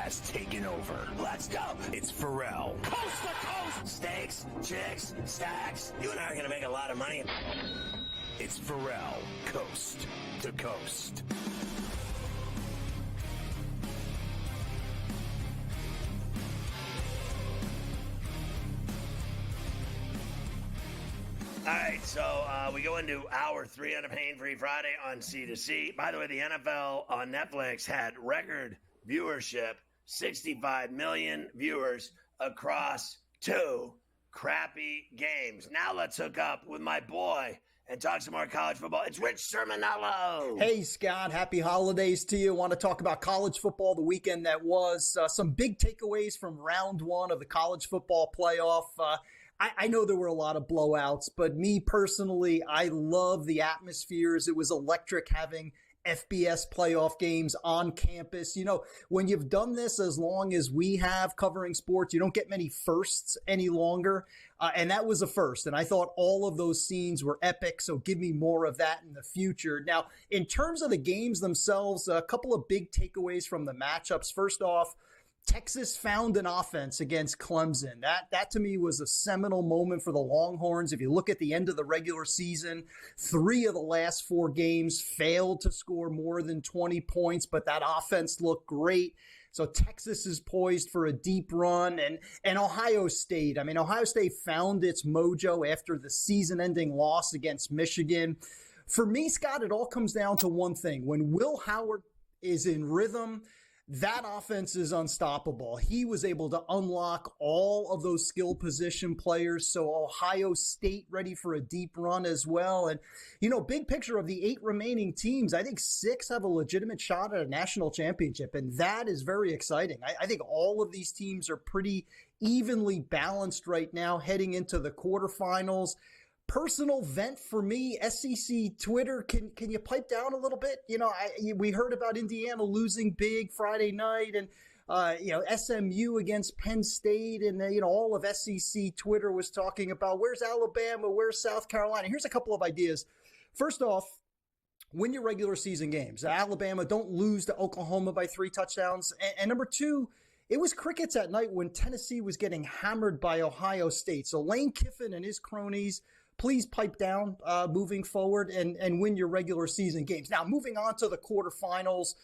has taken over. Let's go. It's Ferrall. Coast to coast. Steaks, chicks, stacks. You and I are going to make a lot of money. It's Ferrall. Coast to coast. All right, so we go into hour 3 on a Pain-Free Friday on C2C. By the way, the NFL on Netflix had record viewership, 65 million viewers across 2 crappy games. Now let's hook up with my boy and talk some more college football. It's Rich Sermonello. Hey, Scott. Happy holidays to you. I want to talk about college football the weekend that was. Some big takeaways from round 1 of the college football playoff. I know there were a lot of blowouts, but me personally, I love the atmospheres. It was electric having FBS playoff games on campus. You know, when you've done this as long as we have covering sports, you don't get many firsts any longer. And that was a first. And I thought all of those scenes were epic. So give me more of that in the future. Now, in terms of the games themselves, a couple of big takeaways from the matchups. First off, Texas found an offense against Clemson. That to me was a seminal moment for the Longhorns. If you look at the end of the regular season, 3 of the last 4 games failed to score more than 20 points, but that offense looked great. So Texas is poised for a deep run. And Ohio State. I mean, Ohio State found its mojo after the season-ending loss against Michigan. For me, Scott, it all comes down to one thing. When Will Howard is in rhythm, that offense is unstoppable. He was able to unlock all of those skill position players. So Ohio State ready for a deep run as well. And, you know, big picture of the 8 remaining teams, I think 6 have a legitimate shot at a national championship. And that is very exciting. I think all of these teams are pretty evenly balanced right now heading into the quarterfinals. Personal vent for me, SEC Twitter, can you pipe down a little bit? You know, we heard about Indiana losing big Friday night and, SMU against Penn State. And, all of SEC Twitter was talking about where's Alabama, where's South Carolina. Here's a couple of ideas. First off, win your regular season games. Alabama, don't lose to Oklahoma by 3 touchdowns. And number 2, it was crickets at night when Tennessee was getting hammered by Ohio State. So Lane Kiffin and his cronies, please pipe down moving forward and win your regular season games. Now, moving on to the quarterfinals,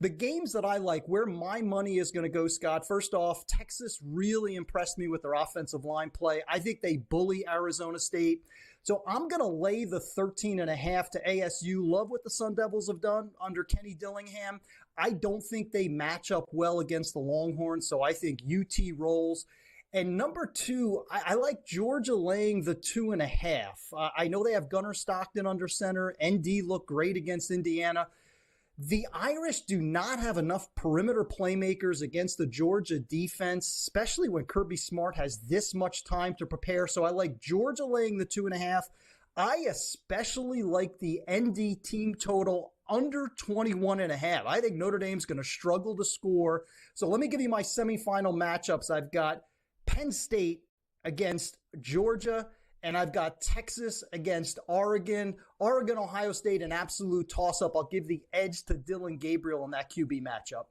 the games that I like, where my money is going to go, Scott. First off, Texas really impressed me with their offensive line play. I think they bully Arizona State. So I'm going to lay the 13.5 to ASU. Love what the Sun Devils have done under Kenny Dillingham. I don't think they match up well against the Longhorns, so I think UT rolls. And number 2, I like Georgia laying the 2.5. I know they have Gunnar Stockton under center. ND looked great against Indiana. The Irish do not have enough perimeter playmakers against the Georgia defense, especially when Kirby Smart has this much time to prepare. So I like Georgia laying the 2.5. I especially like the ND team total under 21.5. I think Notre Dame's going to struggle to score. So let me give you my semifinal matchups. I've got Penn State against Georgia, and I've got Texas against Oregon. Oregon, Ohio State, an absolute toss-up. I'll give the edge to Dylan Gabriel in that QB matchup.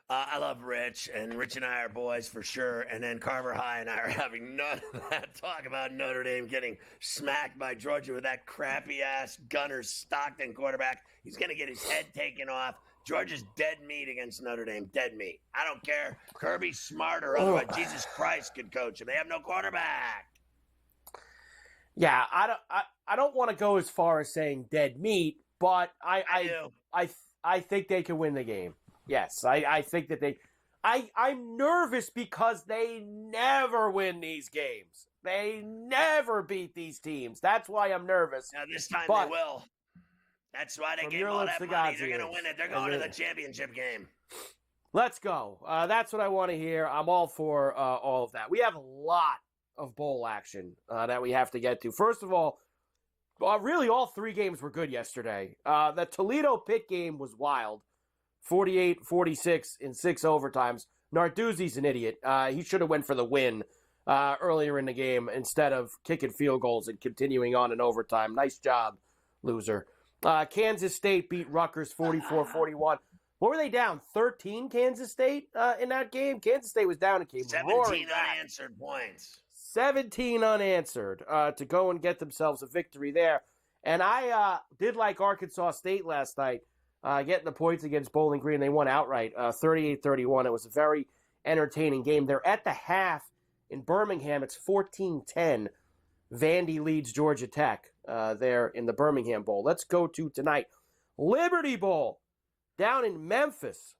I love Rich, and Rich and I are boys for sure. And then Carver High and I are having none of that talk about Notre Dame getting smacked by Georgia with that crappy-ass Gunnar Stockton quarterback. He's going to get his head taken off. Georgia's dead meat against Notre Dame, dead meat. I don't care. Kirby's smart or otherwise. Jesus Christ could coach him. They have no quarterback. Yeah, I don't want to go as far as saying dead meat, but I think they can win the game. Yes, I think that I'm nervous because they never win these games. They never beat these teams. That's why I'm nervous. Now this time they will. That's why they gave all that money. They're going to win it. They're going to the championship game. Let's go. That's what I want to hear. I'm all for all of that. We have a lot of bowl action that we have to get to. First of all, really all 3 games were good yesterday. The Toledo-Pitt game was wild. 48-46 in 6 overtimes. Narduzzi's an idiot. He should have went for the win earlier in the game instead of kicking field goals and continuing on in overtime. Nice job, loser. Kansas State beat Rutgers 44-41. What were they down? 13, Kansas State in that game? Kansas State was down and came 17 unanswered points. 17 unanswered to go and get themselves a victory there. And I did like Arkansas State last night, getting the points against Bowling Green. They won outright, 38-31. It was a very entertaining game. They're at the half in Birmingham. It's 14-10. Vandy leads Georgia Tech there in the Birmingham Bowl. Let's go to tonight. Liberty Bowl down in Memphis,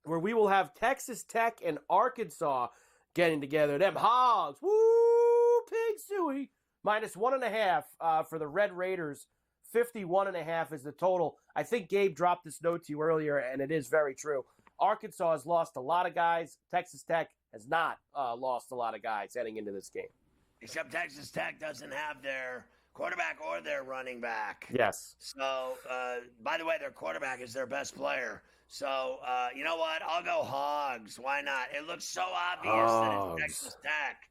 where we will have Texas Tech and Arkansas getting together. Them Hogs, woo, Pig Suey, minus 1.5 for the Red Raiders. 51.5 is the total. I think Gabe dropped this note to you earlier, and it is very true. Arkansas has lost a lot of guys. Texas Tech has not lost a lot of guys heading into this game. Except Texas Tech doesn't have their quarterback or their running back. Yes. So, by the way, their quarterback is their best player. So, you know what? I'll go Hogs. Why not? It looks so obvious that it's Texas Tech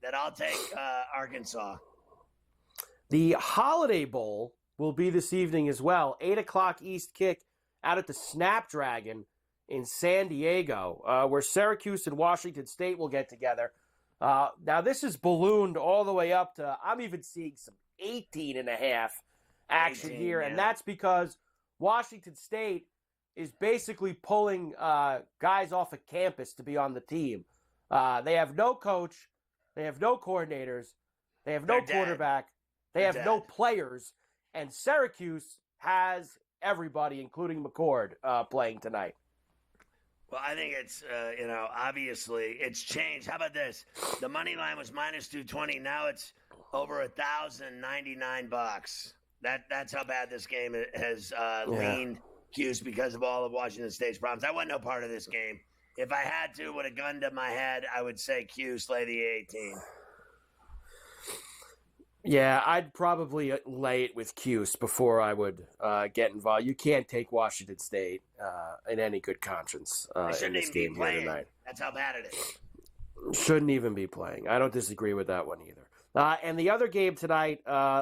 that I'll take Arkansas. The Holiday Bowl will be this evening as well. 8 o'clock East kick out at the Snapdragon in San Diego, where Syracuse and Washington State will get together. Now, this is ballooned all the way up to, I'm even seeing some 18.5 action here, and that's because Washington State is basically pulling guys off of campus to be on the team. They have no coach, they have no coordinators, they have no quarterback, they have no players, and Syracuse has everybody, including McCord, playing tonight. Well, I think it's, obviously it's changed. How about this? The money line was minus 220. Now it's over $1,099. That's how bad this game has leaned Cuse because of all of Washington State's problems. I want no part of this game. If I had to, with a gun to my head, I would say Cuse lay the 18. Yeah, I'd probably lay it with Cuse before I would get involved. You can't take Washington State in any good conscience in this game here tonight. That's how bad it is. Shouldn't even be playing. I don't disagree with that one either. And the other game tonight,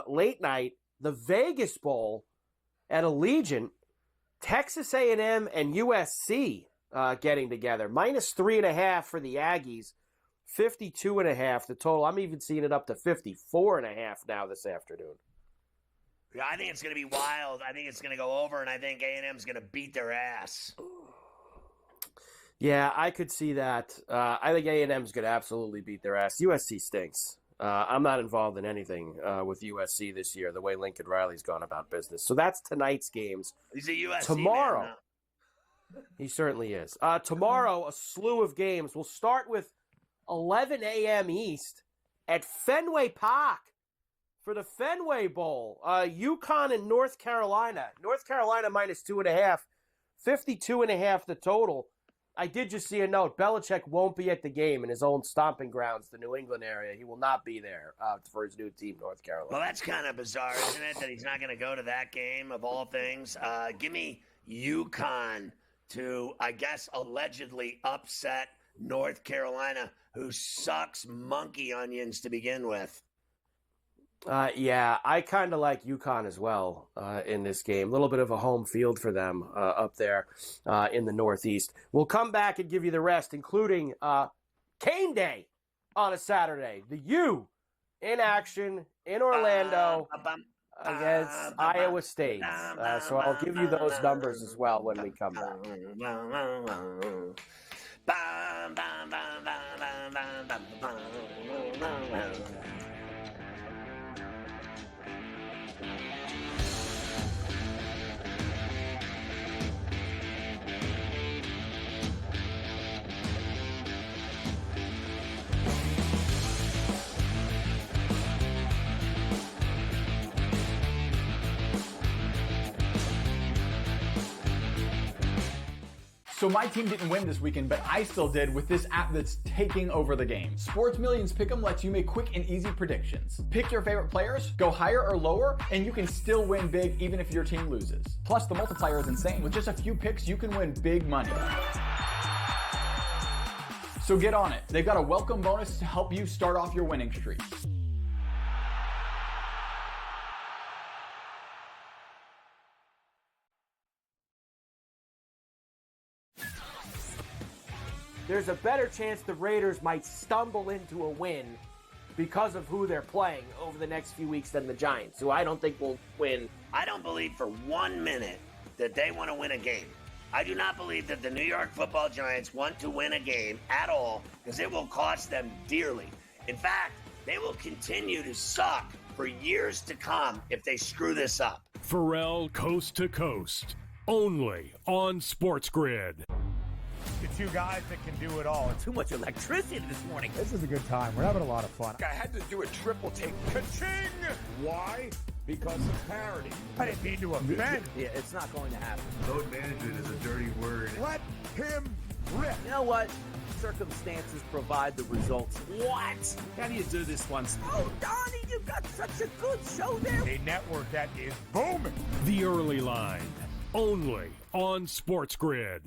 late night, the Vegas Bowl at Allegiant, Texas A&M and USC getting together. Minus 3.5 for the Aggies. 52.5 the total. I'm even seeing it up to 54.5 now this afternoon. Yeah, I think it's going to be wild. I think it's going to go over, and I think A&M's going to beat their ass. Yeah, I could see that. I think A&M's going to absolutely beat their ass. USC stinks. I'm not involved in anything with USC this year, the way Lincoln Riley's gone about business. So that's tonight's games. He's a USC tomorrow. Man, he certainly is. Tomorrow, a slew of games. We'll start with 11 a.m. East at Fenway Park for the Fenway Bowl. UConn and North Carolina. North Carolina minus 2.5. 52.5 the total. I did just see a note. Belichick won't be at the game in his own stomping grounds, the New England area. He will not be there for his new team, North Carolina. Well, that's kind of bizarre, isn't it, that he's not going to go to that game of all things? Give me UConn to, I guess, allegedly upset North Carolina, who sucks monkey onions to begin with. Yeah, I kind of like UConn as well in this game. A little bit of a home field for them up there in the Northeast. We'll come back and give you the rest, including Cane Day on a Saturday. The U in action in Orlando against Iowa State. So I'll give you those numbers as well when we come back. So my team didn't win this weekend, but I still did with this app that's taking over the game. Sports Millions Pick'em lets you make quick and easy predictions. Pick your favorite players, go higher or lower, and you can still win big even if your team loses. Plus, the multiplier is insane. With just a few picks, you can win big money. So get on it. They've got a welcome bonus to help you start off your winning streak. there's a better chance the Raiders might stumble into a win because of who they're playing over the next few weeks than the Giants, who I don't think will win. I don't believe for 1 minute that they want to win a game. I do not believe that the New York Football Giants want to win a game at all, because it will cost them dearly. In fact, they will continue to suck for years to come if they screw this up. Ferrall Coast to Coast, only on SportsGrid. The two guys that can do it all. Too much electricity this morning. This is a good time. We're having a lot of fun. I had to do a triple take. Ka-ching! Why? Because of parity. I didn't mean to offend. Yeah, it's not going to happen. Load management is a dirty word. Let him rip. You know what? Circumstances provide the results. What? How do you do this once? Oh, Donnie, you've got such a good show there. A network that is booming. The Early Line, only on SportsGrid.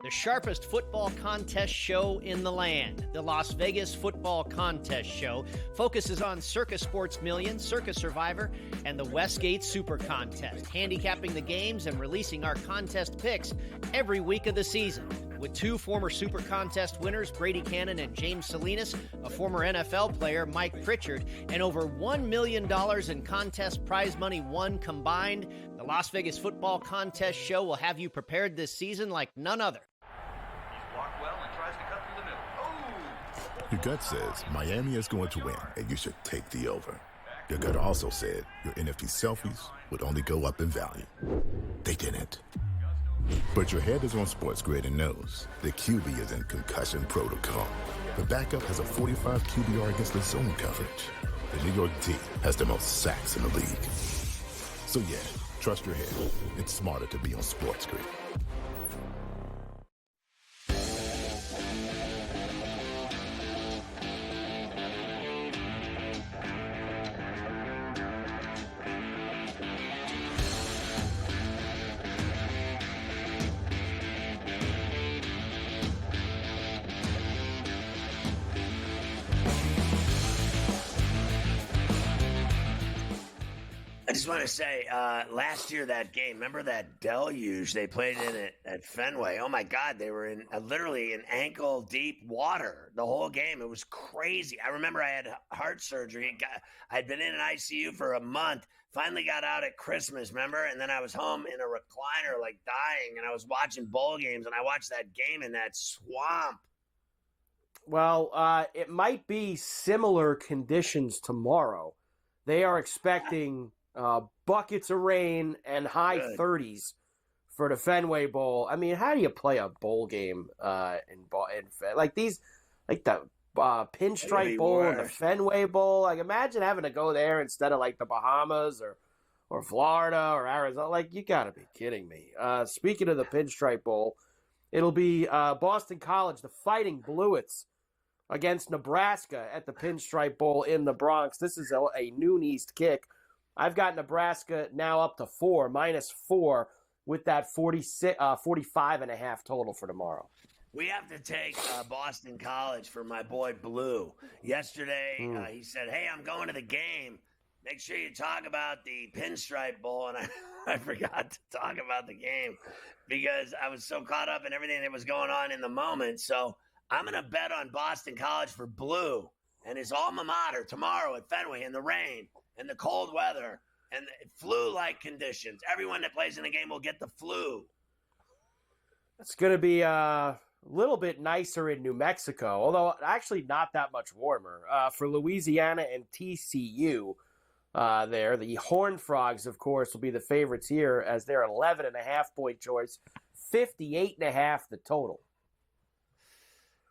The sharpest football contest show in the land, the Las Vegas Football Contest Show, focuses on Circus Sports Million, Circus Survivor, and the Westgate Super Contest, handicapping the games and releasing our contest picks every week of the season. With two former Super Contest winners, Brady Cannon and James Salinas, a former NFL player, Mike Pritchard, and over $1 million in contest prize money won combined, the Las Vegas Football Contest Show will have you prepared this season like none other. He's blocked well and tries to cut through the middle. Oh! Your gut says Miami is going to win, and you should take the over. Your gut also said your NFT selfies would only go up in value. They didn't. But your head is on SportsGrid and knows the QB is in concussion protocol. The backup has a 45 QBR against the zone coverage. The New York D has the most sacks in the league. So yeah, trust your head. It's smarter to be on SportsGrid. I just want to say, last year that game, remember that deluge they played in it at Fenway? Oh my God, they were in literally in ankle-deep water the whole game. It was crazy. I remember I had heart surgery. I'd been in an ICU for a month. Finally got out at Christmas, remember? And then I was home in a recliner, like dying, and I was watching bowl games, and I watched that game in that swamp. Well, it might be similar conditions tomorrow. They are expecting buckets of rain and high 30s for the Fenway Bowl. I mean, how do you play a bowl game like these, like the Pinstripe Bowl and the Fenway Bowl? Like, imagine having to go there instead of like the Bahamas or Florida or Arizona. Like, you got to be kidding me. Speaking of the Pinstripe Bowl, it'll be Boston College, the Fighting Bluets, against Nebraska at the Pinstripe Bowl in the Bronx. This is a noon East kick. I've got Nebraska now up to -4 with that 45.5 total for tomorrow. We have to take Boston College for my boy Blue. Yesterday, he said, hey, I'm going to the game. Make sure you talk about the Pinstripe Bowl. And I forgot to talk about the game because I was so caught up in everything that was going on in the moment. So I'm going to bet on Boston College for Blue and his alma mater tomorrow at Fenway in the rain and the cold weather and the flu-like conditions. Everyone that plays in the game will get the flu. It's going to be a little bit nicer in New Mexico, although actually not that much warmer. For Louisiana and TCU there, the Horned Frogs, of course, will be the favorites here as they're an 11.5-point choice, 58.5 the total.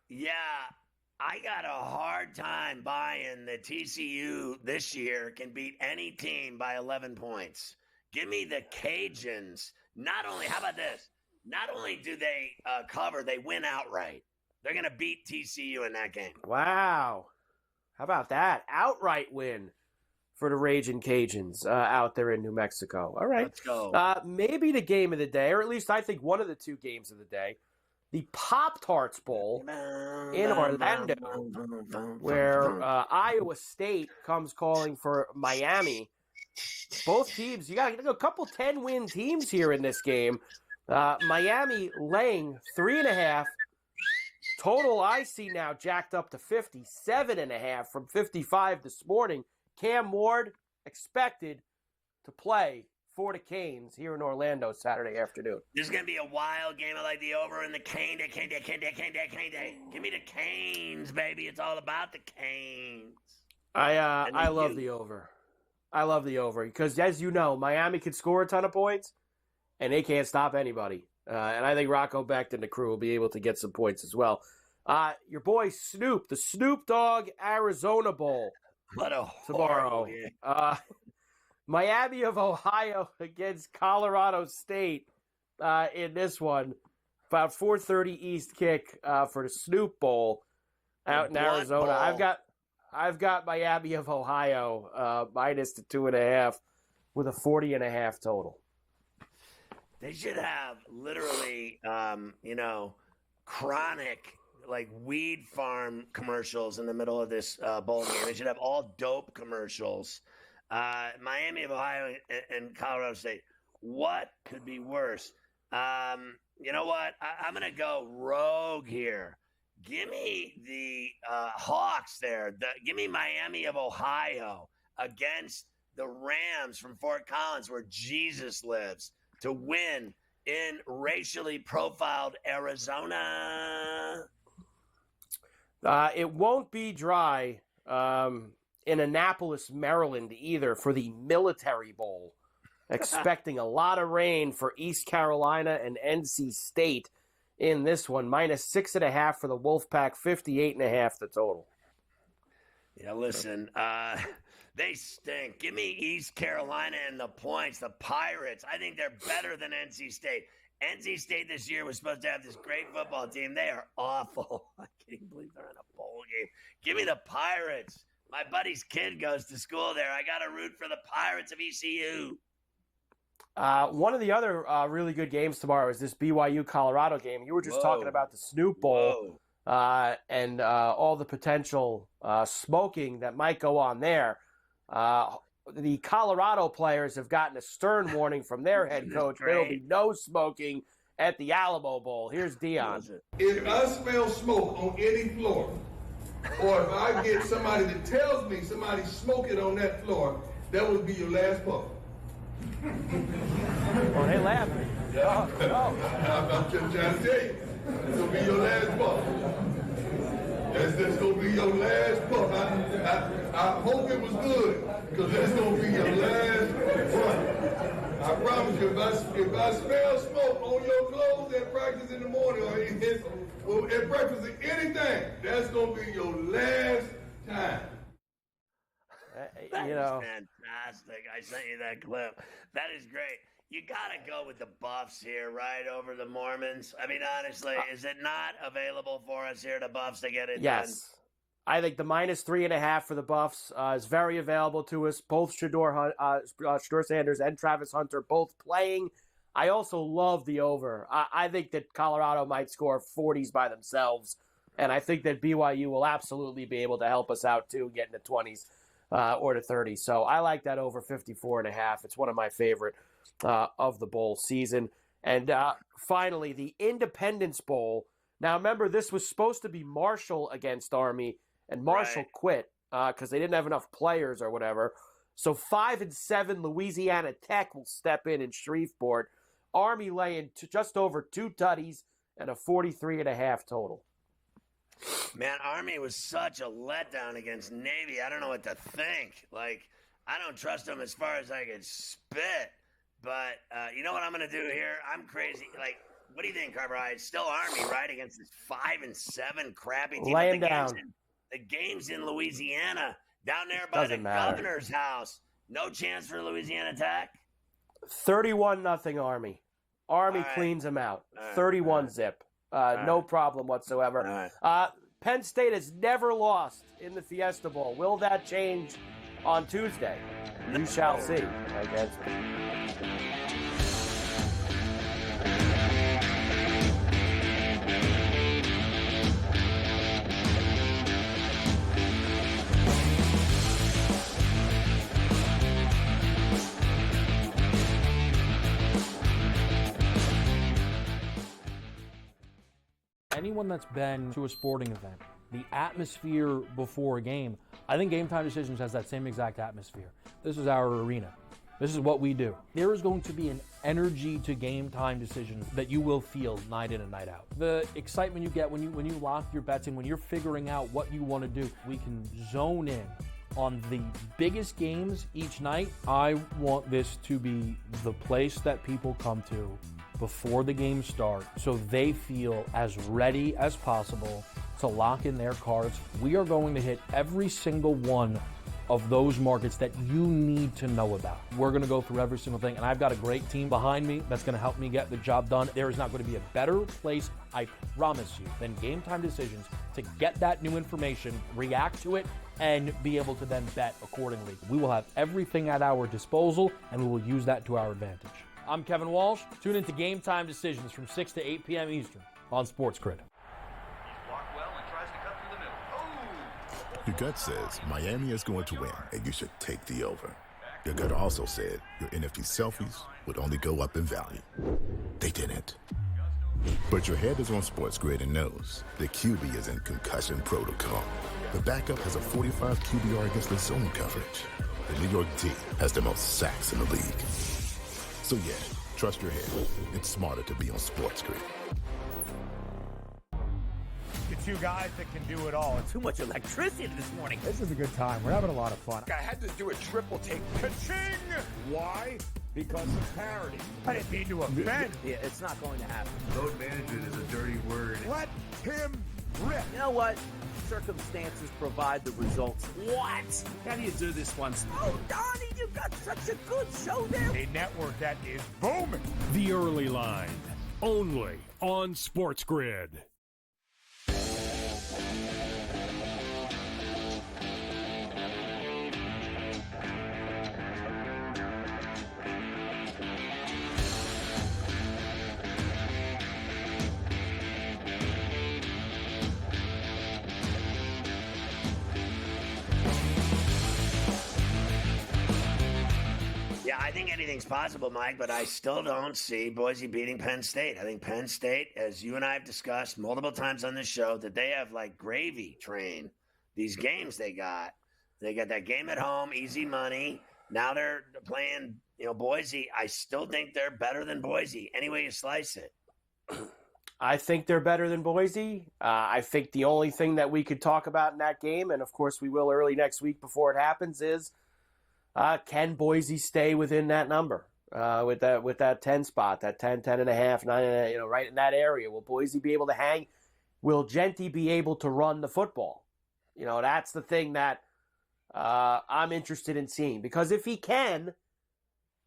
Yeah, I got a hard time buying that TCU this year can beat any team by 11 points. Give me the Cajuns. How about this? Not only do they cover, they win outright. They're going to beat TCU in that game. Wow. How about that? Outright win for the Ragin' Cajuns out there in New Mexico. All right. Let's go. Maybe the game of the day, or at least I think one of the two games of the day, the Pop-Tarts Bowl in Orlando, where Iowa State comes calling for Miami. Both teams, you got a couple 10-win teams here in this game. Miami laying 3.5, total I see now jacked up to 57.5 from 55 this morning. Cam Ward expected to play for the Canes here in Orlando Saturday afternoon. This is going to be a wild game. I like the over in the Cane. Give me the Canes, baby. It's all about the Canes. I love the over. I love the over because, as you know, Miami can score a ton of points, and they can't stop anybody. And I think Rocco Becht and the crew will be able to get some points as well. Your boy Snoop, the Snoop Dogg Arizona Bowl tomorrow. Miami of Ohio against Colorado State in this one. About 4:30 East kick for the Snoop Bowl out in Arizona. Bowl. I've got Miami of Ohio minus the 2.5 with a 40.5 total. They should have literally, chronic, like, weed farm commercials in the middle of this bowl game. They should have all dope commercials. Miami of Ohio and Colorado State. What could be worse? You know what? I'm going to go rogue here. Give me the Hawks there. Give me Miami of Ohio against the Rams from Fort Collins, where Jesus lives, to win in racially profiled Arizona. It won't be dry in Annapolis, Maryland either for the Military Bowl. Expecting a lot of rain for East Carolina and NC State in this one. Minus 6.5 for the Wolfpack, 58.5 the total. Yeah, listen, they stink. Give me East Carolina and the points. The Pirates, I think they're better than NC State. NC State this year was supposed to have this great football team. They are awful. I can't believe they're in a bowl game. Give me the Pirates. My buddy's kid goes to school there. I got to root for the Pirates of ECU. One of the other really good games tomorrow is this BYU-Colorado game. You were just talking about the Snoop Bowl and all the potential smoking that might go on there. The Colorado players have gotten a stern warning from their head coach. There will be no smoking at the Alamo Bowl. Here's Dion. If I smell smoke on any floor, or if I get somebody that tells me somebody's smoking on that floor, that would be your last puff. Well, they laughing. Yeah. I'm just trying to tell you. It's going to be your last puff. That's going to be your last puff. I hope it was good, because that's going to be your last puff. I promise you, if I smell smoke on your clothes at practice in the morning or at breakfast or anything, that's going to be your last time. That is fantastic. I sent you that clip. That is great. You got to go with the Buffs here, right, over the Mormons. I mean, honestly, is it not available for us here, the Buffs, to get it done? Yes. I think the minus 3.5 for the Buffs is very available to us. Both Shedeur Sanders and Travis Hunter both playing. I also love the over. I think that Colorado might score 40s by themselves, and I think that BYU will absolutely be able to help us out, too, getting to 20s. Or to 30. So I like that over 54.5. It's one of my favorite of the bowl season. And finally, the Independence Bowl. Now, remember, this was supposed to be Marshall against Army, and Marshall quit because they didn't have enough players or whatever. So 5-7 Louisiana Tech will step in Shreveport. Army laying just over 2 tutties and a 43.5 total. Man, Army was such a letdown against Navy. I don't know what to think. Like, I don't trust them as far as I can spit. But you know what I'm going to do here? I'm crazy. Like, what do you think, Carver? It's still Army, right, against this 5-7 crappy team. Lay him down. The game's in Louisiana, down there by the governor's house. No chance for Louisiana Tech? 31-0 Army. Army cleans them out. 31 zip. No problem whatsoever. Penn State has never lost in the Fiesta Bowl. Will that change on Tuesday? You shall see, I guess. anyone that's been to a sporting event, the atmosphere before a game, I think Game Time Decisions has that same exact atmosphere. This is our arena. This is what we do. There is going to be an energy to Game Time Decisions that you will feel night in and night out. The excitement you get when you lock your bets in, when you're figuring out what you want to do, we can zone in on the biggest games each night. I want this to be the place that people come to before the games start so they feel as ready as possible to lock in their cards. We are going to hit every single one of those markets that you need to know about. We're going to go through every single thing, and I've got a great team behind me that's going to help me get the job done. There is not going to be a better place, I promise you, than Game Time Decisions to get that new information, react to it, and be able to then bet accordingly. We will have everything at our disposal, and we will use that to our advantage. I'm Kevin Walsh. Tune into Game Time Decisions from 6 to 8 p.m. Eastern on SportsGrid. Your gut says Miami is going to win, and you should take the over. Your gut also said your NFT selfies would only go up in value. They didn't. But your head is on SportsGrid and knows the QB is in concussion protocol. The backup has a 45 QBR against the zone coverage. The New York D has the most sacks in the league. So yeah, trust your head. It's smarter to be on SportsGrid. The two guys that can do it all. Too much electricity this morning. This is a good time. We're having a lot of fun. I had to do a triple take. Ka-ching! Why? Because of parity. I didn't mean to offend. Yeah, it's not going to happen. Load management is a dirty word. Let him rip. You know what? Circumstances provide the results. What? How do you do this one? Oh, Donnie, you got such a good show there. A network that is booming. The Early Line, only on SportsGrid. Yeah, I think anything's possible, Mike, but I still don't see Boise beating Penn State. I think Penn State, as you and I have discussed multiple times on this show, that they have like gravy train. These games they got that game at home, easy money. Now they're playing, Boise. I still think they're better than Boise, any way you slice it. I think they're better than Boise. I think the only thing that we could talk about in that game, and of course we will early next week before it happens, is can Boise stay within that number with that 10 spot, that 10, 10.5, 9, right in that area? Will Boise be able to hang? Will Genty be able to run the football? That's the thing that I'm interested in seeing, because if he can,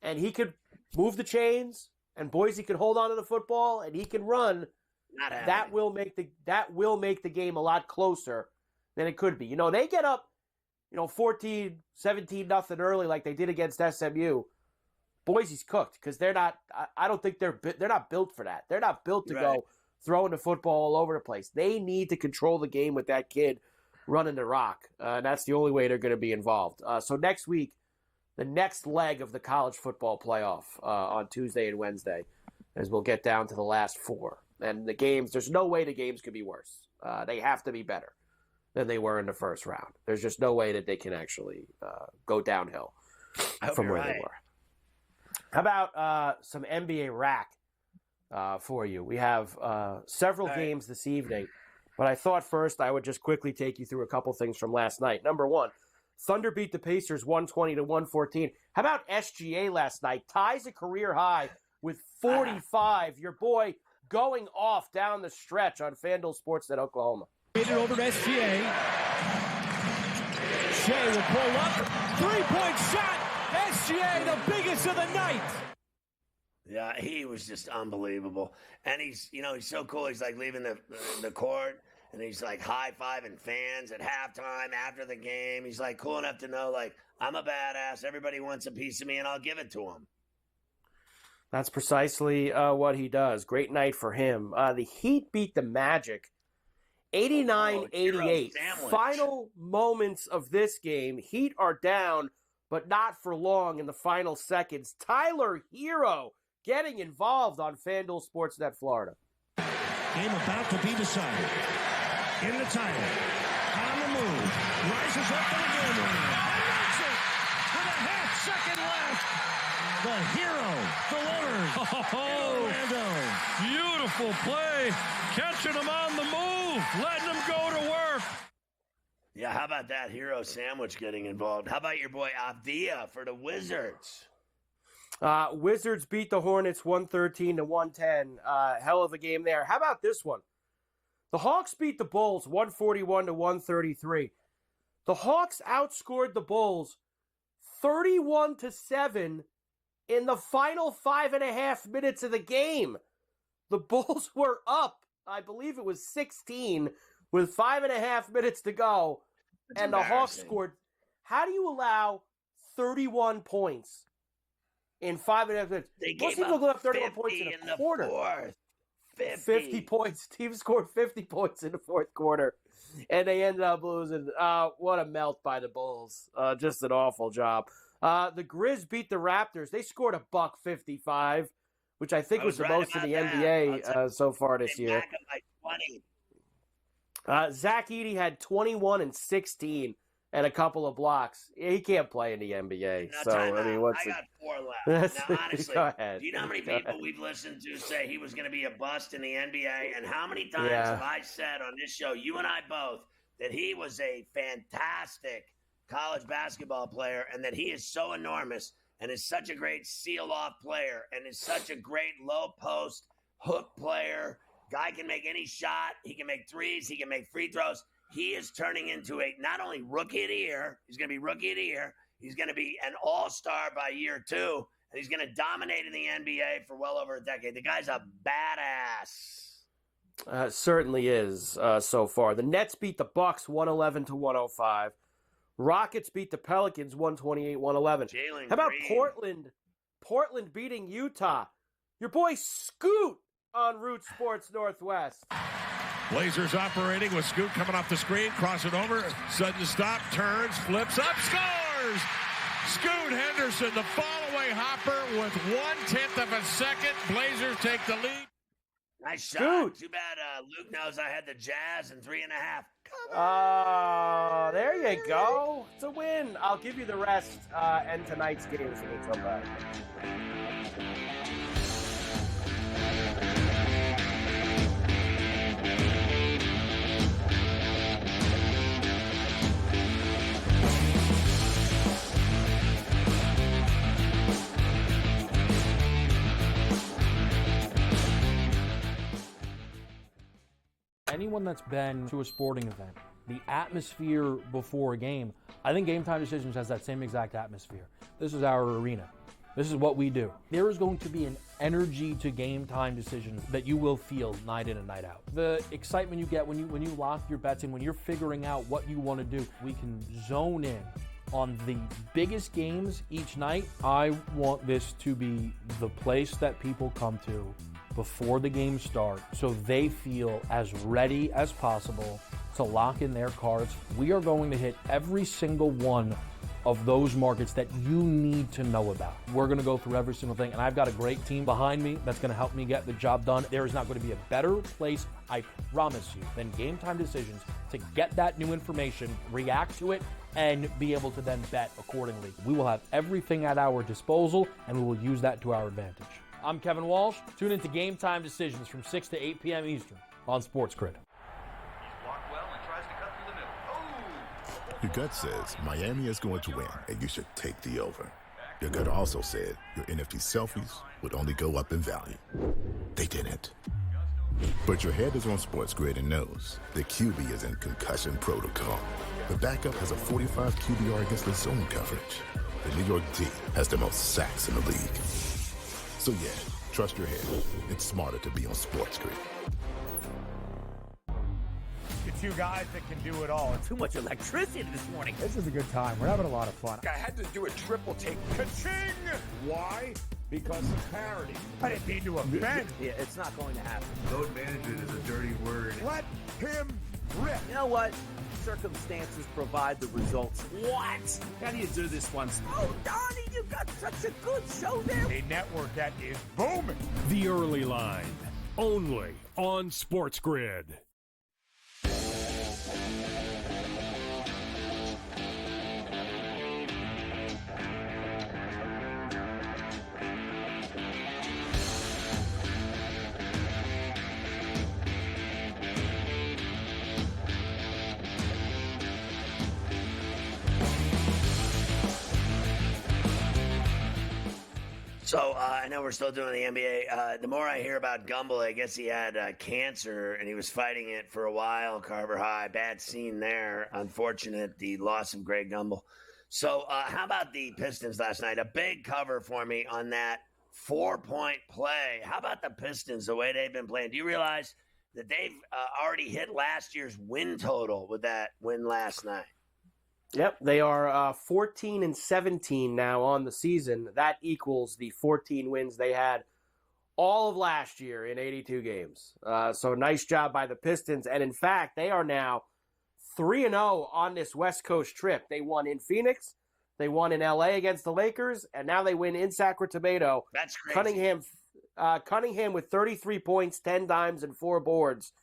and he could move the chains, and Boise could hold on to the football, and he can run, that will make the game a lot closer than it could be. They get up 14, 17 nothing early like they did against SMU. Boise's cooked because they're not. I don't think they're not built for that. They're not built to go throwing the football all over the place. They need to control the game with that kid running the rock. And that's the only way they're going to be involved. So next week, the next leg of the college football playoff on Tuesday and Wednesday, as we'll get down to the last four. And the games, there's no way the games could be worse. They have to be better than they were in the first round. There's just no way that they can actually go downhill from where they were. How about some NBA rack for you? We have several games this evening, but I thought first I would just quickly take you through a couple things from last night. Number one, Thunder beat the Pacers 120-114. How about SGA last night? Ties a career high with 45. Your boy going off down the stretch on FanDuel Sportsnet Oklahoma. Get it over to SGA. Shea will pull up. Three-point shot. SGA, the biggest of the night. Yeah, he was just unbelievable. And he's so cool. He's like leaving the court, and he's like high-fiving fans at halftime after the game. He's like cool enough to know, like, I'm a badass. Everybody wants a piece of me, and I'll give it to him. That's precisely what he does. Great night for him. The Heat beat the Magic 89-88. Final moments of this game. Heat are down, but not for long in the final seconds. Tyler Hero getting involved on FanDuel Sportsnet Florida. Game about to be decided. In the title. On the move. Rises up for the game winner. And makes it with a half-second left. The hero delivers. Oh, beautiful play. Catching him on the move. Letting him go to work. Yeah, how about that hero sandwich getting involved? How about your boy Avdia for the Wizards? Wizards beat the Hornets 113-110. Hell of a game there. How about this one? The Hawks beat the Bulls 141-133. The Hawks outscored the Bulls 31-7 in the final 5.5 minutes of the game. The Bulls were up, I believe it was 16, with 5.5 minutes to go. That's and the Hawks scored. How do you allow 31 points in 5.5 minutes? They Most gave people up go up 31 points in a quarter. Fourth. 50 points. Team scored 50 points in the fourth quarter, and they ended up losing. What a melt by the Bulls. Just an awful job. The Grizz beat the Raptors. They scored $155, which I think was the most in the NBA so far this year. Zach Edey had 21 and 16 and a couple of blocks. He can't play in the NBA. Now, so I mean, what's I got 4 left. Now, honestly, go ahead. do you know how many people we've listened to say he was going to be a bust in the NBA? And how many times have I said on this show, you and I both, that he was a fantastic college basketball player and that he is so enormous and is such a great seal-off player and is such a great low-post hook player. Guy can make any shot. He can make threes. He can make free throws. He is turning into a not only rookie of the year, he's going to be rookie of the year, he's going to be an all-star by year 2, and he's going to dominate in the NBA for well over a decade. The guy's a badass. Certainly is so far. The Nets beat the Bucks 111-105. Rockets beat the Pelicans 128-111. How about Portland? Portland beating Utah. Your boy Scoot on Root Sports Northwest. Blazers operating with Scoot coming off the screen, cross it over, sudden stop, turns, flips up, scores! Scoot Henderson, the fall-away hopper with 1/10 of a second. Blazers take the lead. Nice shot. Too bad Luke knows I had the Jazz in 3.5. There you go. It's a win. I'll give you the rest and tonight's games when we come back. Anyone that's been to a sporting event, the atmosphere before a game, I think Game Time Decisions has that same exact atmosphere. This is our arena. This is what we do. There is going to be an energy to Game Time Decisions that you will feel night in and night out. The excitement you get when you lock your bets in, when you're figuring out what you want to do, we can zone in on the biggest games each night. I want this to be the place that people come to before the games start so they feel as ready as possible to lock in their cards. We are going to hit every single one of those markets that you need to know about. We're going to go through every single thing, and I've got a great team behind me that's going to help me get the job done. There is not going to be a better place, I promise you, than Game Time Decisions to get that new information, react to it, and be able to then bet accordingly. We will have everything at our disposal, and we will use that to our advantage. I'm Kevin Walsh. Tune into Game Time Decisions from 6 to 8 p.m. Eastern on SportsGrid. Your gut says Miami is going to win, and you should take the over. Your gut also said your NFT selfies would only go up in value. They didn't. But your head is on SportsGrid and knows the QB is in concussion protocol. The backup has a 45 QBR against the zone coverage. The New York D has the most sacks in the league. So yeah, trust your head. It's smarter to be on SportsGrid. The two guys that can do it all. Too much electricity this morning. This is a good time. We're having a lot of fun. I had to do a triple take. Ka-ching! Why? Because of parity. I didn't mean to offend. Yeah, it's not going to happen. Load management is a dirty word. Let him rip. You know what? Circumstances provide the results. What? How do you do this once? Oh, Donnie, you've got such a good show there. A network that is booming. The Early Line. only on SportsGrid. So I know we're still doing the NBA. The more I hear about Gumbel, I guess he had cancer and he was fighting it for a while. Carver High, bad scene there. Unfortunate, the loss of Greg Gumbel. So how about the Pistons last night? A big cover for me on that 4-point play. How about the Pistons, the way they've been playing? Do you realize that they've already hit last year's win total with that win last night? Yep, they are 14-17 now on the season. That equals the 14 wins they had all of last year in 82 games. So nice job by the Pistons. And in fact, they are now 3-0 on this West Coast trip. They won in Phoenix, they won in LA against the Lakers, and now they win in Sacramento. That's crazy. Cunningham with 33 points, 10 dimes, and 4 boards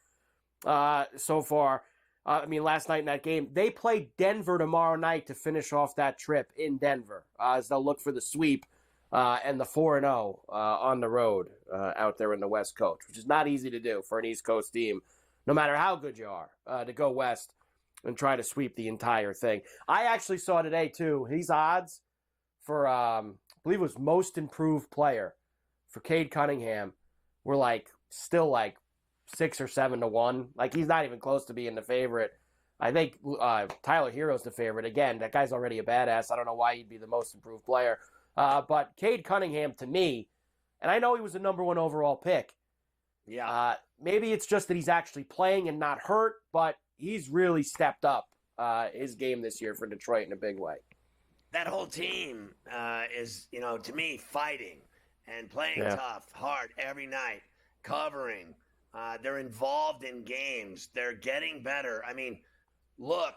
so far. Last night in that game. They play Denver tomorrow night to finish off that trip in Denver as they'll look for the sweep and the 4-0 on the road out there in the West Coast, which is not easy to do for an East Coast team, no matter how good you are, to go west and try to sweep the entire thing. I actually saw today, too, his odds for, I believe it was most improved player for Cade Cunningham were still 6 or 7 to 1. He's not even close to being the favorite. I think Tyler Hero's the favorite. Again, that guy's already a badass. I don't know why he'd be the most improved player. But Cade Cunningham, to me, and I know he was the number 1 overall pick. Yeah. Maybe it's just that he's actually playing and not hurt, but he's really stepped up his game this year for Detroit in a big way. That whole team is, to me, fighting and playing tough, hard every night, covering. They're involved in games. They're getting better. Look,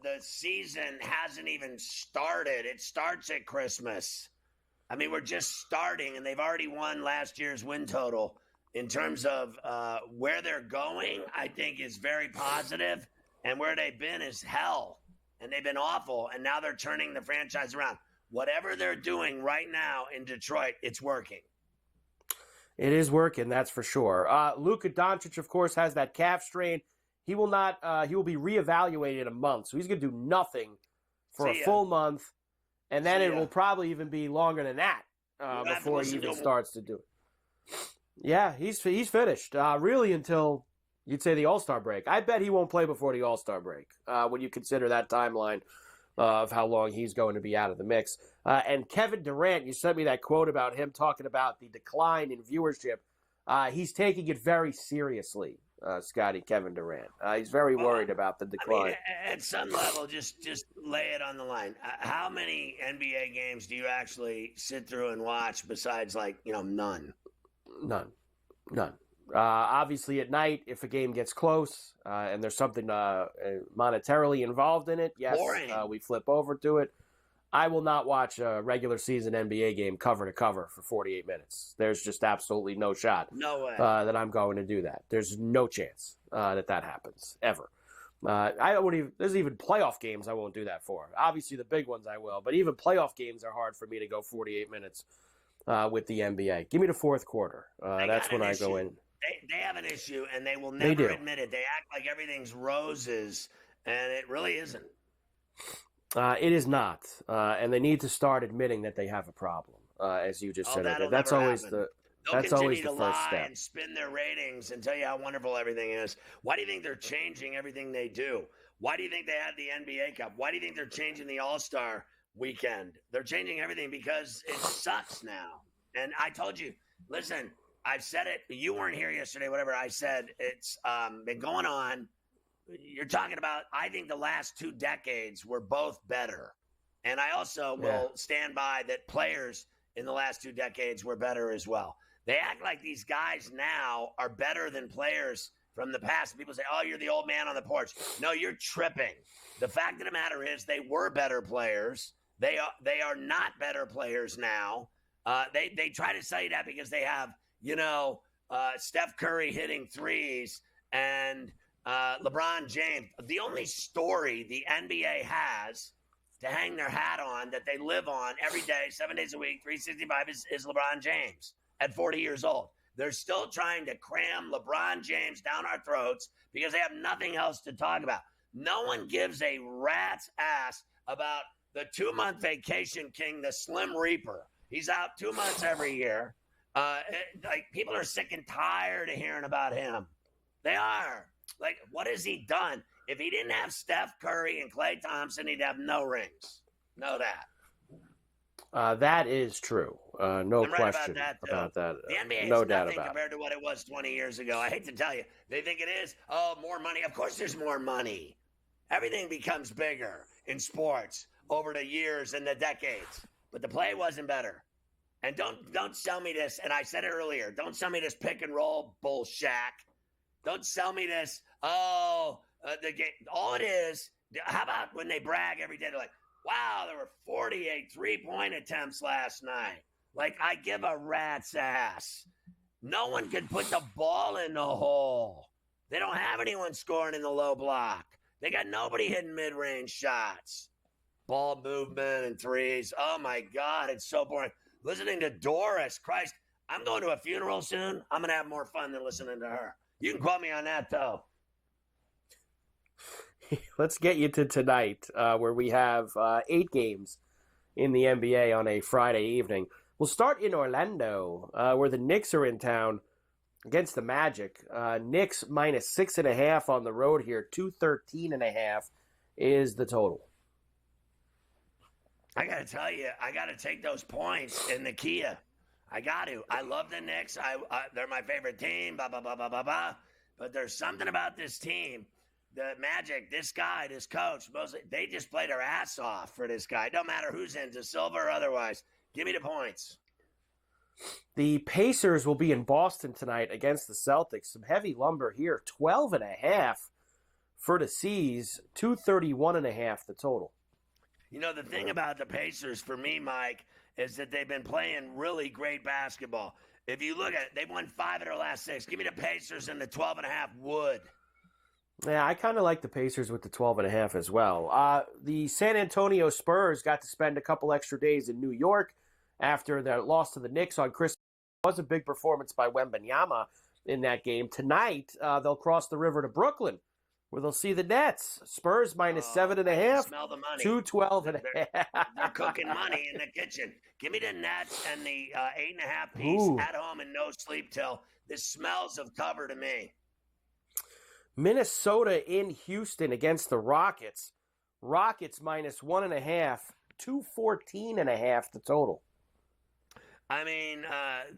the season hasn't even started. It starts at Christmas. We're just starting, and they've already won last year's win total. In terms of where they're going, I think is very positive, and where they've been is hell, and they've been awful, and now they're turning the franchise around. Whatever they're doing right now in Detroit, it's working. It is working, that's for sure. Luka Doncic, of course, has that calf strain. He will not. He will be reevaluated in a month, so he's going to do nothing for a full month, and then it will probably even be longer than that before he even starts to do it. Yeah, he's finished. Really, until you'd say the All-Star break. I bet he won't play before the All-Star break when you consider that timeline of how long he's going to be out of the mix. And Kevin Durant, you sent me that quote about him talking about the decline in viewership. He's taking it very seriously, Scotty, Kevin Durant. He's very worried about the decline. At some level, just lay it on the line. How many NBA games do you actually sit through and watch besides, none? None. Obviously, at night, if a game gets close and there's something monetarily involved in it, yes, we flip over to it. I will not watch a regular season NBA game cover to cover for 48 minutes. There's just absolutely no shot no way. That I'm going to do that. There's no chance that happens, ever. There's even playoff games I won't do that for. Obviously, the big ones I will, but even playoff games are hard for me to go 48 minutes with the NBA. Give me the fourth quarter. That's when I go in. They have an issue, and they will never admit it. They act like everything's roses, and it really isn't. It is not, and they need to start admitting that they have a problem, as you just said. That's always the first step. And spin their ratings and tell you how wonderful everything is. Why do you think they're changing everything they do? Why do you think they had the NBA Cup? Why do you think they're changing the All-Star weekend? They're changing everything because it sucks now. And I told you, listen, I've said it. You weren't here yesterday, whatever. I said it's been going on. You're talking about, I think the last 2 decades were both better. And I also will stand by that players in the last 2 decades were better as well. They act like these guys now are better than players from the past. People say, oh, you're the old man on the porch. No, you're tripping. The fact of the matter is they were better players. They are not better players now. They try to say that because they have, Steph Curry hitting threes and LeBron James. The only story the NBA has to hang their hat on that they live on every day, 7 days a week, 365 is LeBron James at 40 years old. They're still trying to cram LeBron James down our throats because they have nothing else to talk about. No one gives a rat's ass about the 2-month vacation king, the Slim Reaper. He's out 2 months every year. Like, people are sick and tired of hearing about him. They are. Like, what has he done? If he didn't have Steph Curry and Klay Thompson, he'd have no rings. Know that. That is true. No I'm right question about that. The NBA no is doubt nothing about compared to what it was 20 years ago. I hate to tell you. They think it is. Oh, more money. Of course there's more money. Everything becomes bigger in sports over the years and the decades. But the play wasn't better. And don't sell me this, and I said it earlier, don't sell me this pick and roll bullshit. Don't sell me this, the game. All it is, how about when they brag every day, they're like, wow, there were 48 3-point attempts last night. Like, I give a rat's ass. No one can put the ball in the hole. They don't have anyone scoring in the low block. They got nobody hitting mid-range shots. Ball movement and threes. Oh, my God, it's so boring. Listening to Doris, Christ, I'm going to a funeral soon. I'm going to have more fun than listening to her. You can quote me on that, though. Let's get you to tonight, where we have 8 games in the NBA on a Friday evening. We'll start in Orlando, where the Knicks are in town against the Magic. Knicks minus 6.5 on the road here. 213.5 is the total. I got to tell you, I got to take those points in the Kia. I got to. I love the Knicks. They're my favorite team, blah, blah, blah, blah, blah, blah. But there's something about this team. The Magic, this guy, this coach, mostly, they just play their ass off for this guy. No matter who's into silver or otherwise. Give me the points. The Pacers will be in Boston tonight against the Celtics. Some heavy lumber here. 12.5 for the C's. 231.5 the total. You know, the thing about the Pacers for me, Mike, is that they've been playing really great basketball. If you look at it, they've won 5 of their last 6. Give me the Pacers and the 12.5 wood. Yeah, I kind of like the Pacers with the 12.5 as well. The San Antonio Spurs got to spend a couple extra days in New York after their loss to the Knicks on Christmas. It was a big performance by Wembanyama in that game. Tonight, they'll cross the river to Brooklyn, where they'll see the Nets. Spurs minus 7.5. Smell the money. 212.5. They're cooking money in the kitchen. Give me the Nets and the 8.5 piece at home and no sleep till. This smells of cover to me. Minnesota in Houston against the Rockets. Rockets minus 1.5. 214.5 the total. I mean,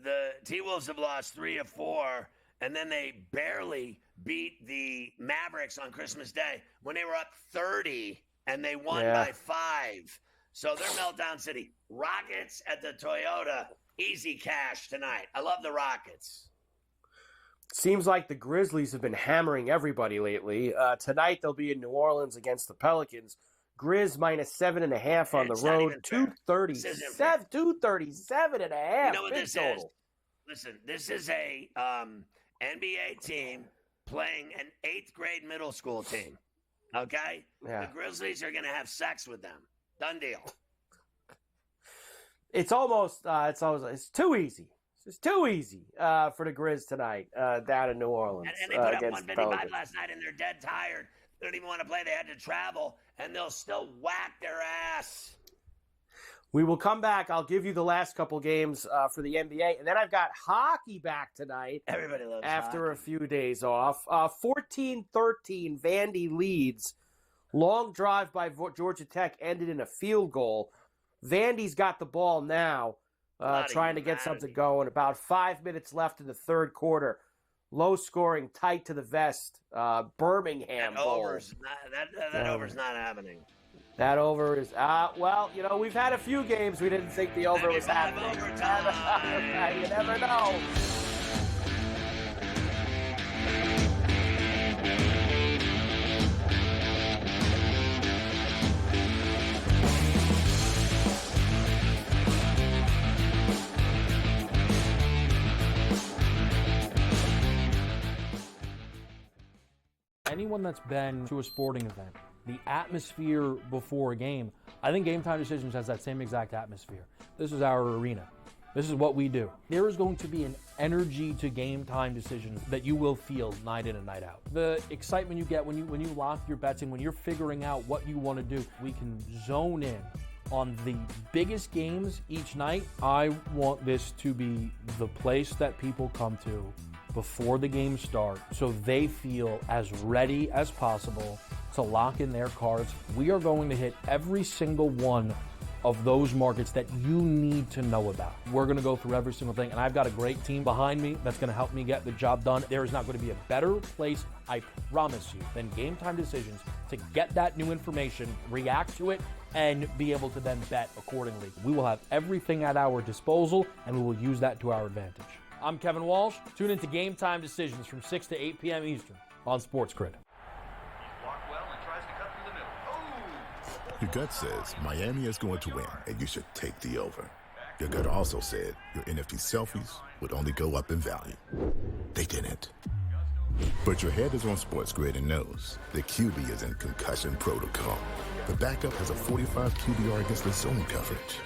the T-Wolves have lost 3 of 4, and then they barely beat the Mavericks on Christmas Day when they were up 30, and they won by 5. So they're meltdown city. Rockets at the Toyota, easy cash tonight. I love the Rockets. Seems like the Grizzlies have been hammering everybody lately. Tonight they'll be in New Orleans against the Pelicans. Grizz minus 7.5 on the road. 237.5. You know what this total. is? Listen, this is a NBA team playing an 8th grade middle school team. Okay? Yeah. The Grizzlies are going to have sex with them. Done deal. It's too easy. It's too easy for the Grizz tonight down in New Orleans. And they put up against 155 last night, and they're dead tired. They don't even want to play. They had to travel, and they'll still whack their ass. We will come back. I'll give you the last couple games for the NBA, and then I've got hockey back tonight. Everybody loves after hockey. A few days off. 14-13, Vandy leads. Long drive by Georgia Tech ended in a field goal. Vandy's got the ball now, trying to get something going. About 5 minutes left in the third quarter. Low scoring, tight to the vest. Birmingham That goal. over's not happening. That over is, we've had a few games we didn't think the over was happening. You never know. anyone that's been to a sporting event, the atmosphere before a game, I think Game Time Decisions has that same exact atmosphere. This is our arena. This is what we do. There is going to be an energy to Game Time Decisions that you will feel night in and night out. The excitement you get when you lock your bets in, when you're figuring out what you want to do, we can zone in on the biggest games each night. I want this to be the place that people come to before the games start so they feel as ready as possible to lock in their cards. We are going to hit every single one of those markets that you need to know about. We're going to go through every single thing, and I've got a great team behind me that's going to help me get the job done. There is not going to be a better place, I promise you, than Game Time Decisions to get that new information, react to it, and be able to then bet accordingly. We will have everything at our disposal, and we will use that to our advantage. I'm Kevin Walsh. Tune into Game Time Decisions from 6 to 8 p.m. Eastern on SportsGrid. Your gut says Miami is going to win, and you should take the over. Your gut also said your NFT selfies would only go up in value. They didn't. But your head is on SportsGrid and knows the QB is in concussion protocol. The backup has a 45 QBR against the zone coverage.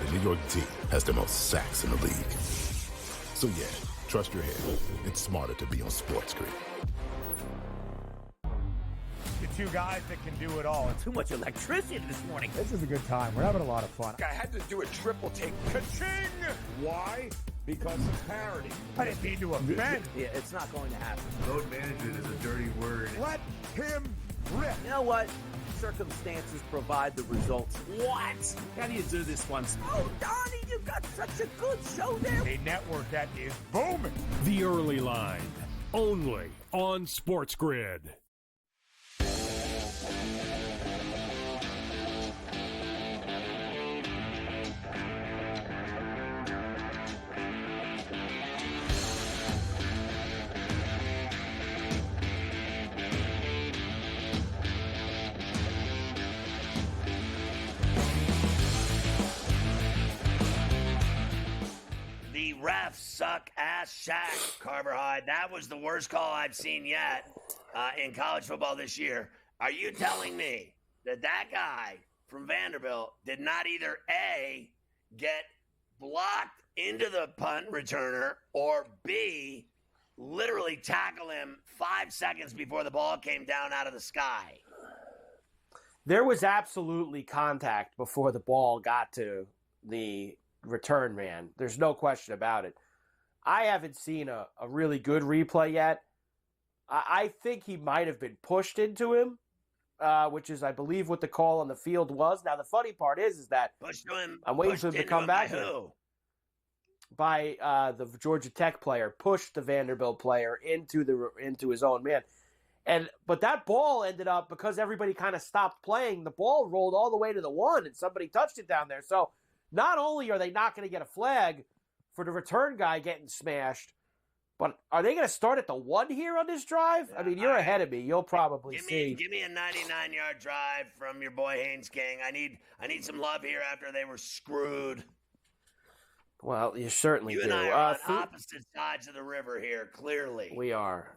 The New York D has the most sacks in the league. So yeah, trust your head. It's smarter to be on SportsGrid. The two guys that can do it all. Too much electricity this morning. This is a good time. We're having a lot of fun. I had to do a triple take. Ka-ching! Why? Because of parity. I didn't mean to offend. Yeah, it's not going to happen. Load management is a dirty word. Let him rip. You know what? Circumstances provide the results. What? How do you do this one? Oh, Donnie, you got such a good show there. A network that is booming. The Early Line, only on SportsGrid. Refs suck ass Shaq, Carver High. That was the worst call I've seen yet in college football this year. Are you telling me that guy from Vanderbilt did not either A, get blocked into the punt returner, or B, literally tackle him 5 seconds before the ball came down out of the sky? There was absolutely contact before the ball got to the return man. There's no question about it. I haven't seen a really good replay yet. I think he might have been pushed into him, which is, I believe, what the call on the field was. Now, the funny part is that I'm waiting for him to come back here. By the Georgia Tech player, pushed the Vanderbilt player into his own man. But that ball ended up, because everybody kind of stopped playing, the ball rolled all the way to the 1, and somebody touched it down there. So not only are they not going to get a flag for the return guy getting smashed, but are they going to start at the 1 here on this drive? I mean, you're ahead of me. You'll probably see. Give me a 99-yard drive from your boy Haynes King. I need some love here after they were screwed. Well, you certainly do. You and I are on opposite sides of the river here, clearly. We are.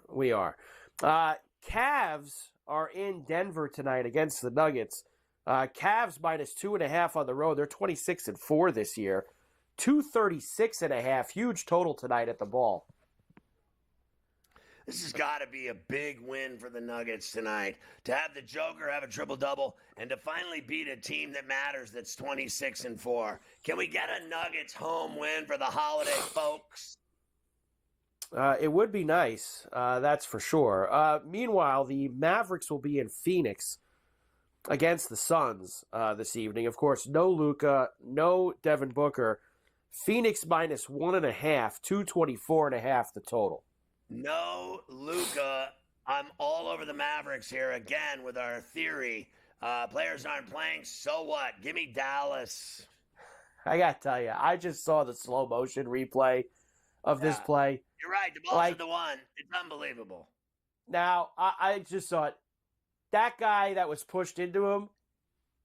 Cavs are in Denver tonight against the Nuggets. Cavs minus 2.5 on the road. They're 26-4 this year. 236.5. Huge total tonight at the ball. This has got to be a big win for the Nuggets tonight. To have the Joker have a triple-double and to finally beat a team that matters that's 26-4. Can we get a Nuggets home win for the holiday, folks? It would be nice. That's for sure. Meanwhile, the Mavericks will be in Phoenix against the Suns this evening. Of course, no Luka, no Devin Booker. Phoenix minus 1.5, 224.5 the total. No Luka. I'm all over the Mavericks here again with our theory. Players aren't playing, so what? Give me Dallas. I got to tell you, I just saw the slow motion replay of this play. You're right. The ball's at the 1. It's unbelievable. Now, I just saw it. That guy that was pushed into him,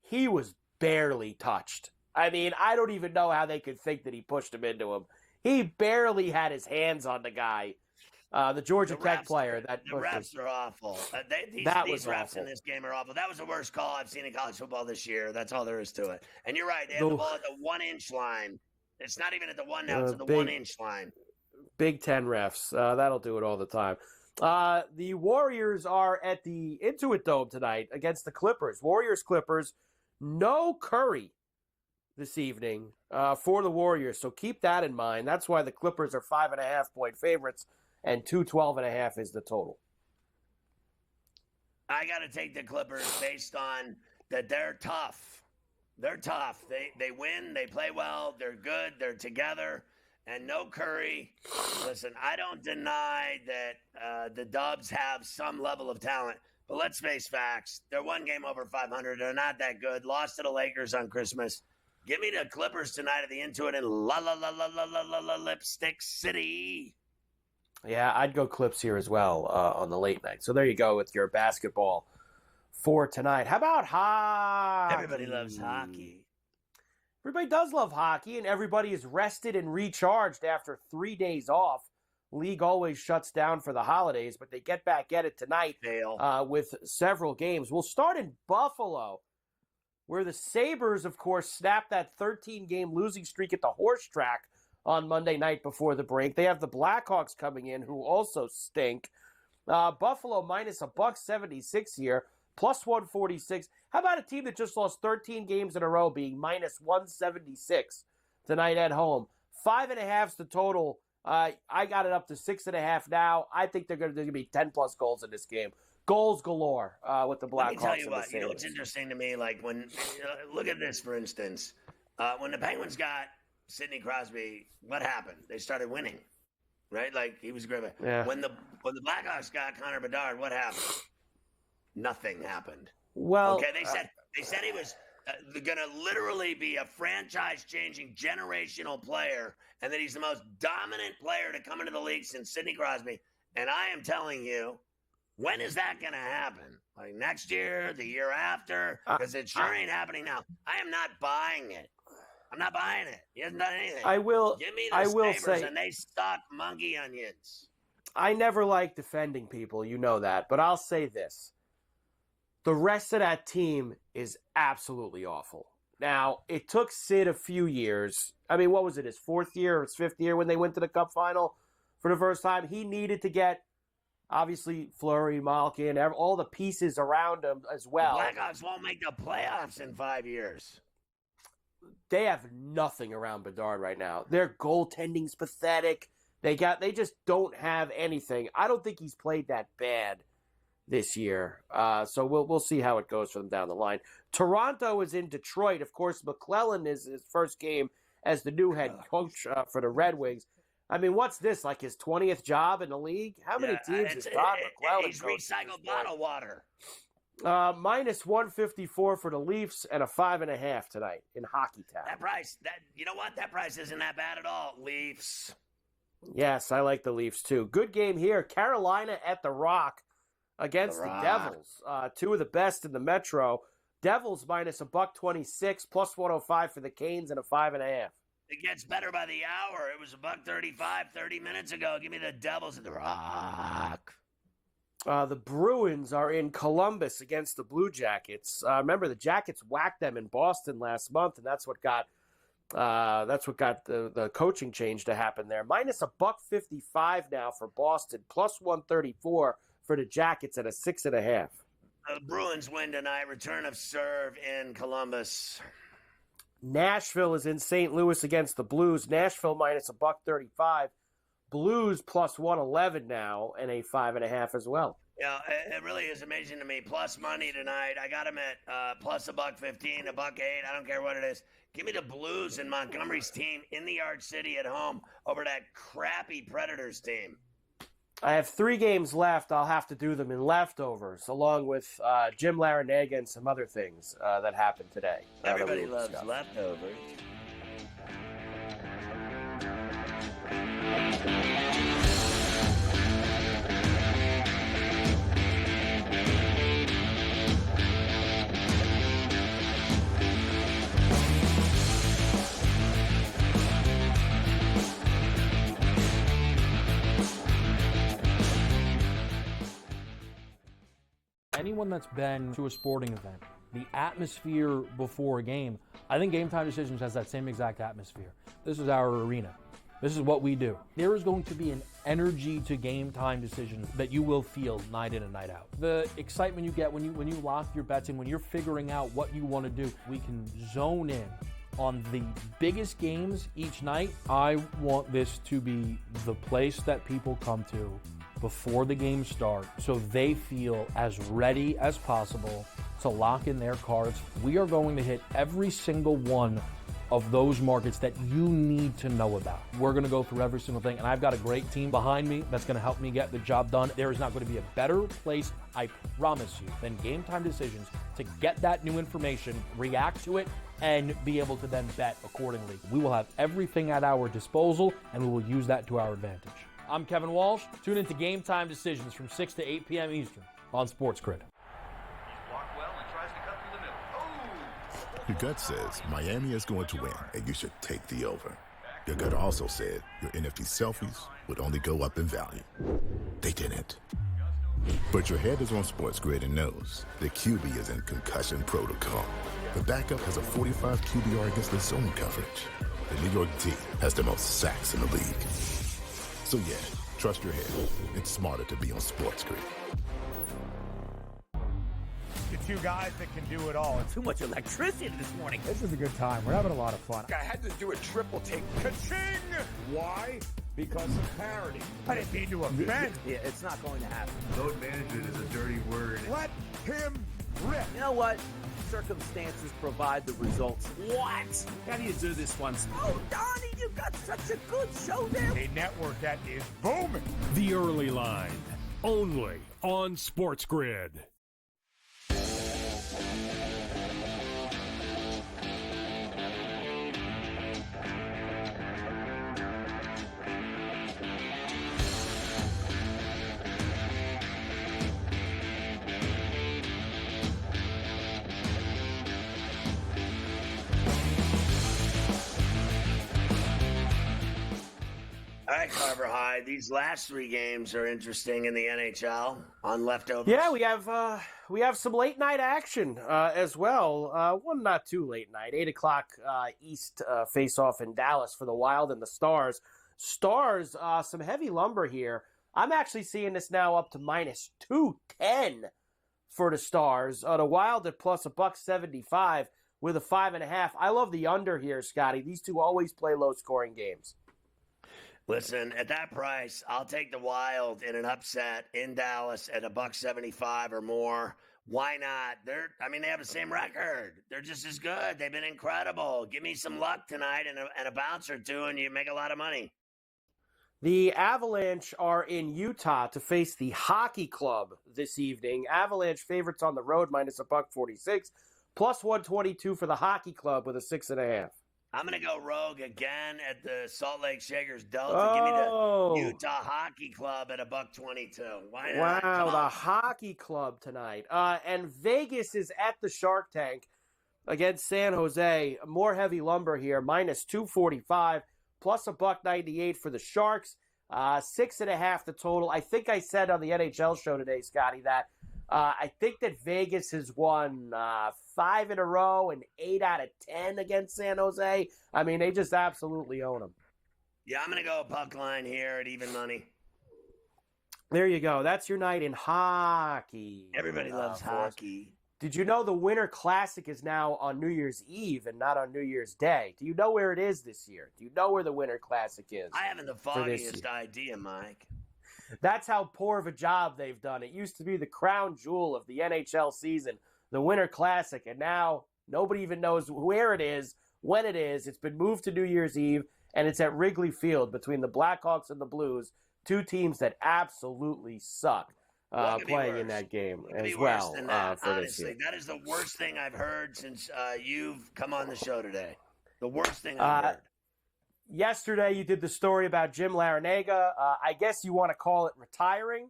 he was barely touched. I mean, I don't even know how they could think that he pushed him into him. He barely had his hands on the guy. The Georgia Tech player. The refs are awful. These refs in this game are awful. That was the worst call I've seen in college football this year. That's all there is to it. And you're right. They had the ball at the 1-inch line. It's not even at the 1 now. It's at the 1-inch line. Big Ten refs. That'll do it all the time. The Warriors are at the Intuit Dome tonight against the Clippers. Warriors-Clippers. No Curry this evening for the Warriors. So keep that in mind. That's why the Clippers are 5.5-point favorites. And 212.5 is the total. I got to take the Clippers based on that they're tough. They're tough. They win. They play well. They're good. They're together. And no Curry. Listen, I don't deny that the Dubs have some level of talent. But let's face facts. They're one game over 500. They're not that good. Lost to the Lakers on Christmas. Give me the Clippers tonight at the Intuit in Lipstick City. Yeah, I'd go Clips here as well on the late night. So there you go with your basketball for tonight. How about hockey? Everybody loves hockey. Everybody does love hockey, and everybody is rested and recharged after 3 days off. League always shuts down for the holidays, but they get back at it tonight with several games. We'll start in Buffalo, where the Sabres, of course, snapped that 13-game losing streak at the horse track on Monday night before the break. They have the Blackhawks coming in, who also stink. Buffalo minus $1.76 here, plus 146. How about a team that just lost 13 games in a row being minus 176 tonight at home? 5.5's the total. I got it up to 6.5 now. I think there's going to be 10-plus goals in this game. Goals galore with the Blackhawks. Let me tell you what. You know what's interesting to me? Like when look at this, for instance. When the Penguins got Sidney Crosby, what happened? They started winning, right? Like he was great. Yeah. When the Blackhawks got Connor Bedard, what happened? Nothing happened. Well, okay, they said he was going to literally be a franchise-changing, generational player, and that he's the most dominant player to come into the league since Sidney Crosby. And I am telling you, when is that going to happen? Like next year, the year after? Because it sure ain't happening now. I am not buying it. I'm not buying it. He hasn't done anything. Give me the Sabres, and they suck monkey onions. I never like defending people. You know that. But I'll say this. The rest of that team is absolutely awful. Now, it took Sid a few years. I mean, what was it, his fourth year or his fifth year when they went to the Cup final for the first time? He needed to get, obviously, Fleury, Malkin, all the pieces around him as well. The Blackhawks won't make the playoffs in 5 years. They have nothing around Bedard right now. Their goaltending's pathetic. They just don't have anything. I don't think he's played that bad this year. So we'll see how it goes for them down the line. Toronto is in Detroit. Of course, McClellan is his first game as the new head coach for the Red Wings. I mean, what's this, like his 20th job in the league? How many teams has Todd McClellan He's recycled bottle water. Minus 154 for the Leafs and a 5.5 tonight in Hockey Town. That price, you know what? That price isn't that bad at all. Leafs. Yes, I like the Leafs too. Good game here. Carolina at the Rock against the Devils. Two of the best in the Metro. Devils minus $1.26, plus 105 for the Canes and a 5.5. It gets better by the hour. It was $1.35 30 minutes ago. Give me the Devils at the Rock. The Bruins are in Columbus against the Blue Jackets. Remember, the Jackets whacked them in Boston last month, and that's what got the coaching change to happen there. Minus $1.55 now for Boston, plus 134 for the Jackets at a 6.5. The Bruins win tonight. Return of serve in Columbus. Nashville is in St. Louis against the Blues. Nashville minus $1.35. Blues plus 111 now and a 5.5 as well. Yeah, it really is amazing to me. Plus money tonight. I got them at plus $1.15, $1.08. I don't care what it is. Give me the Blues and Montgomery's team in the Yard City at home over that crappy Predators team. I have 3 games left. I'll have to do them in leftovers, along with Jim Larinaga and some other things that happened today. Everybody loves leftovers. anyone that's been to a sporting event, the atmosphere before a game, I think Game Time Decisions has that same exact atmosphere. This is our arena. This is what we do. There is going to be an energy to Game Time Decisions that you will feel night in and night out. The excitement you get when you lock your bets in, when you're figuring out what you want to do, we can zone in on the biggest games each night. I want this to be the place that people come to before the games start so they feel as ready as possible to lock in their cards. We are going to hit every single one of those markets that you need to know about. We're going to go through every single thing, and I've got a great team behind me that's going to help me get the job done. There is not going to be a better place, I promise you, than Game Time Decisions to get that new information, react to it, and be able to then bet accordingly. We will have everything at our disposal, and we will use that to our advantage. I'm Kevin Walsh. Tune into Game Time Decisions from 6 to 8 p.m. Eastern on SportsGrid. Your gut says Miami is going to win, and you should take the over. Your gut also said your NFT selfies would only go up in value. They didn't. But your head is on SportsGrid and knows the QB is in concussion protocol. The backup has a 45 QBR against the zone coverage. The New York D has the most sacks in the league. So yeah, trust your head. It's smarter to be on SportsGrid. The two guys that can do it all. Too much electricity this morning. This is a good time. We're having a lot of fun. I had to do a triple take. Ka-ching! Why? Because of parity. I didn't mean to offend. Yeah, it's not going to happen. Load management is a dirty word. Let him rip. You know what? Circumstances provide the results. What? How do you do this once? Oh, Donnie, you got such a good show there. A network that is booming. The Early Line, only on SportsGrid. All right, Carver High. These last three games are interesting in the NHL on leftovers. Yeah, we have some late night action as well. One not too late night, 8:00 East face off in Dallas for the Wild and the Stars. Stars, some heavy lumber here. I'm actually seeing this now up to minus 210 for the Stars. The Wild at plus $1.75 with a 5.5. I love the under here, Scotty. These two always play low scoring games. Listen, at that price, I'll take the Wild in an upset in Dallas at $1.75 or more. Why not? They have the same record. They're just as good. They've been incredible. Give me some luck tonight and a bounce or two, and you make a lot of money. The Avalanche are in Utah to face the Hockey Club this evening. Avalanche favorites on the road minus $1.46, plus 122 for the Hockey Club with a 6.5. I'm going to go rogue again at the Salt Lake Shakers Delta. Give me the Utah Hockey Club at $1.22. Why not? Wow, the Hockey Club tonight. And Vegas is at the Shark Tank against San Jose. More heavy lumber here, minus 245, plus $1.98 for the Sharks. 6.5 the total. I think I said on the NHL show today, Scotty, that I think that Vegas has won 5 in a row and 8 out of 10 against San Jose. I mean, they just absolutely own them. Yeah, I'm going to go puck line here at even money. There you go. That's your night in hockey. Everybody loves hockey. Did you know the Winter Classic is now on New Year's Eve and not on New Year's Day? Do you know where it is this year? Do you know where the Winter Classic is? I haven't the foggiest idea, Mike. That's how poor of a job they've done. It used to be the crown jewel of the NHL season, the Winter Classic, and now nobody even knows where it is, when it is. It's been moved to New Year's Eve, and it's at Wrigley Field between the Blackhawks and the Blues, two teams that absolutely suck playing in that game as well. Honestly, that is the worst thing I've heard since you've come on the show today. The worst thing I've heard. Yesterday, you did the story about Jim Larinaga. I guess you want to call it retiring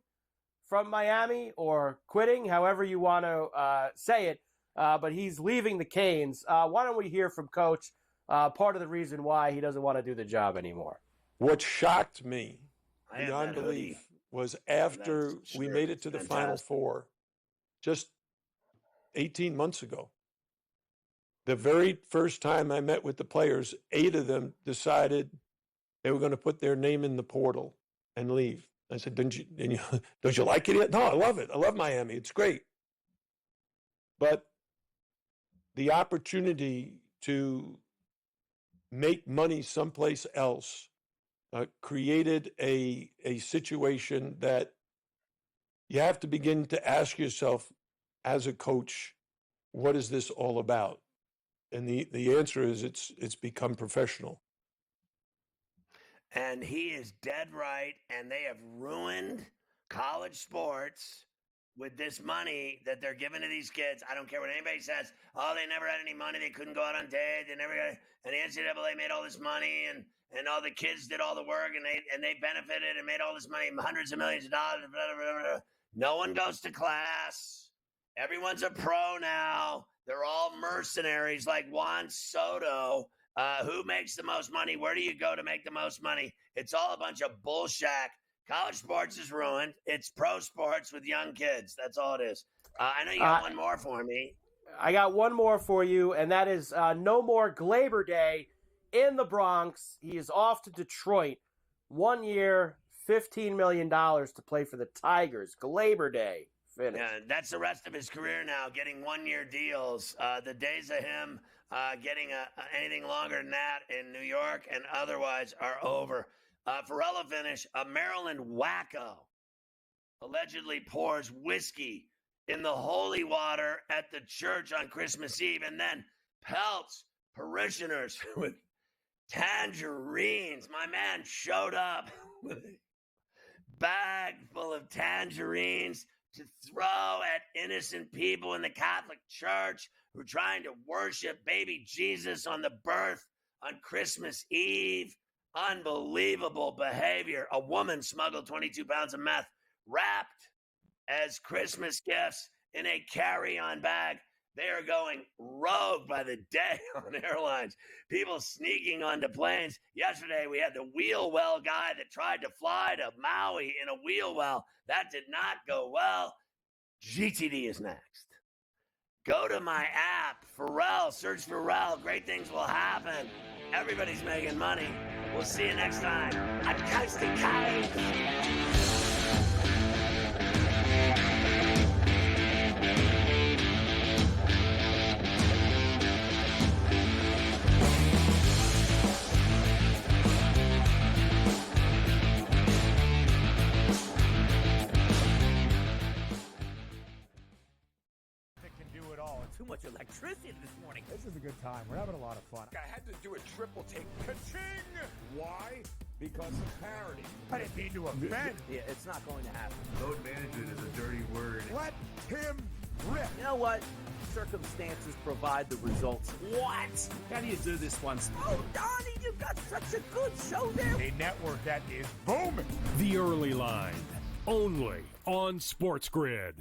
from Miami or quitting, however you want to say it. But he's leaving the Canes. Why don't we hear from Coach part of the reason why he doesn't want to do the job anymore? What shocked me beyond belief was after we made it to the Final Four just 18 months ago. The very first time I met with the players, 8 of them decided they were going to put their name in the portal and leave. I said, don't you like it yet? No, I love it. I love Miami. It's great. But the opportunity to make money someplace else created a situation that you have to begin to ask yourself as a coach, what is this all about? And the answer is it's become professional. And he is dead right, and they have ruined college sports with this money that they're giving to these kids. I don't care what anybody says. Oh, they never had any money. They couldn't go out on dates. They never got, and the NCAA made all this money, and all the kids did all the work, and they benefited and made all this money, hundreds of millions of dollars. Blah, blah, blah. No one goes to class. Everyone's a pro now. They're all mercenaries like Juan Soto. Who makes the most money? Where do you go to make the most money? It's all a bunch of bullshit. College sports is ruined. It's pro sports with young kids. That's all it is. I know you got one more for me. I got one more for you, and that is no more Glaber Day in the Bronx. He is off to Detroit. 1 year, $15 million to play for the Tigers. Glaber Day. Finished. Yeah, that's the rest of his career now, getting 1-year deals. The days of him getting anything longer than that in New York and otherwise are over. Ferrall finish, a Maryland wacko allegedly pours whiskey in the holy water at the church on Christmas Eve and then pelts parishioners with tangerines. My man showed up with a bag full of tangerines to throw at innocent people in the Catholic Church who are trying to worship baby Jesus on the birth on Christmas Eve. Unbelievable behavior. A woman smuggled 22 pounds of meth wrapped as Christmas gifts in a carry-on bag. They are going rogue by the day on airlines. People sneaking onto planes. Yesterday, we had the wheel well guy that tried to fly to Maui in a wheel well. That did not go well. GTD is next. Go to my app, Ferrall. Search Ferrall. Great things will happen. Everybody's making money. We'll see you next time on Coast to Coast. Too much electricity this morning. This is a good time. We're having a lot of fun. I had to do a triple take. Ka-ching! Why? Because of parity. I didn't mean to offend. Yeah, it's not going to happen. Load management is a dirty word. Let him rip. You know what? Circumstances provide the results. What? How do you do this one? Oh, Donnie, you've got such a good show there. A network that is booming. The Early Line, only on SportsGrid.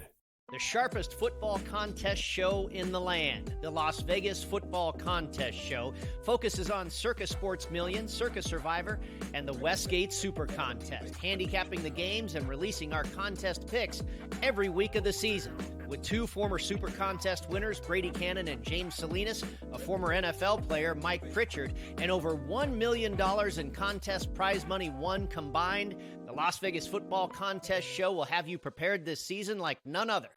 The sharpest football contest show in the land, the Las Vegas Football Contest Show, focuses on Circa Sports Million, Circa Survivor, and the Westgate Super Contest, handicapping the games and releasing our contest picks every week of the season. With 2 former Super Contest winners, Brady Cannon and James Salinas, a former NFL player, Mike Pritchard, and over $1 million in contest prize money won combined, the Las Vegas Football Contest Show will have you prepared this season like none other.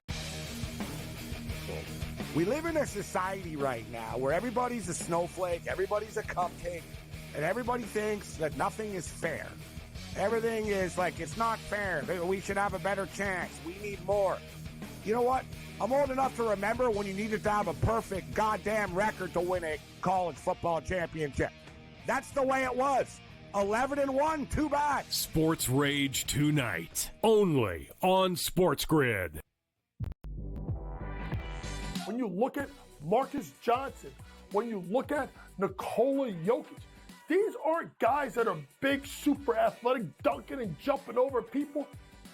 We live in a society right now where everybody's a snowflake, everybody's a cupcake, and everybody thinks that nothing is fair. Everything is like, it's not fair. We should have a better chance. We need more. You know what? I'm old enough to remember when you needed to have a perfect goddamn record to win a college football championship. That's the way it was. 11-1, too bad. Sports Rage tonight, only on SportsGrid. When you look at Marcus Johnson, when you look at Nikola Jokic, these aren't guys that are big, super athletic, dunking and jumping over people.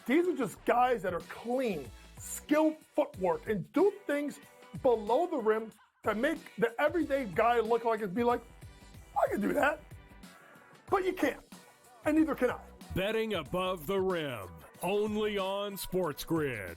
These are just guys that are clean, skilled footwork, and do things below the rim that make the everyday guy look like and be like, I can do that. But you can't, and neither can I. Betting above the rim, only on SportsGrid.